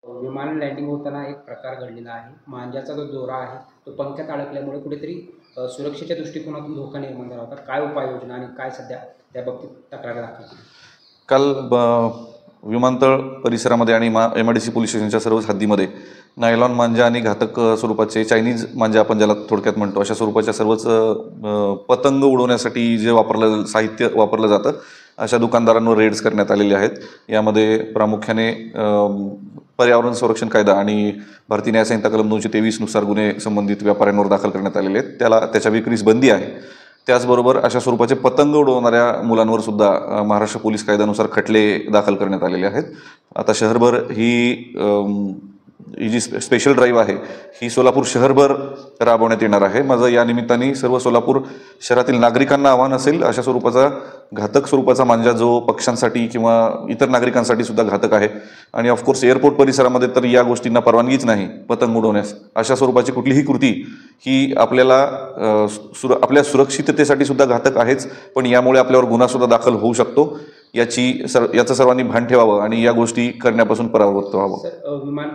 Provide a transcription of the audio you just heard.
विमान लँडिंग होताना एक प्रकार घडलेला आहे. मांजाचा जो दोरा आहे तो पंख्यात अडकल्यामुळे कुठेतरी सुरक्षेच्या दृष्टिकोनातून धोका निर्माण झाला होता. काय उपाययोजना आणि काय सध्या त्या बाबतीत तक्रार दाखल केली? काल विमानतळ परिसरामध्ये आणि MIDC पोलीस स्टेशनच्या सर्वच हद्दीमध्ये नायलॉन मांजा आणि घातक स्वरूपाचे चायनीज मांजा आपण ज्याला थोडक्यात म्हणतो अशा स्वरूपाच्या सर्वच पतंग उडवण्यासाठी जे साहित्य वापरलं जातं अशा दुकानदारांवर रेड्स करण्यात आलेले आहेत. यामध्ये प्रामुख्याने पर्यावरण संरक्षण कायदा आणि भारतीय न्याय संहिता कलम 223 नुसार गुन्हे संबंधित व्यापाऱ्यांवर दाखल करण्यात आलेले आहेत. त्याच्या विक्रीस बंदी आहे. त्याचबरोबर अशा स्वरूपाचे पतंग उडवणाऱ्या मुलांवर सुद्धा महाराष्ट्र पोलीस कायद्यानुसार खटले दाखल करण्यात आलेले आहेत. आता शहरभर ही जी स्पेशल ड्राईव्ह आहे ही सोलापूर शहरभर राबवण्यात येणार आहे. माझं या निमित्ताने सर्व सोलापूर शहरातील नागरिकांना आव्हान असेल, अशा स्वरूपाचा घातक स्वरूपाचा मांजा जो पक्ष्यांसाठी किंवा इतर नागरिकांसाठी सुद्धा घातक आहे आणि ऑफकोर्स एअरपोर्ट परिसरामध्ये तर या गोष्टींना परवानगीच नाही पतंग उडवण्यास. अशा स्वरूपाची कुठलीही कृती ही आपल्या सुरक्षिततेसाठी सुद्धा घातक आहेच, पण यामुळे आपल्यावर गुन्हा सुद्धा दाखल होऊ शकतो. याचं सर्वांनी भान ठेवावं आणि या गोष्टी करण्यापासून परावृत्त व्हावं. विमान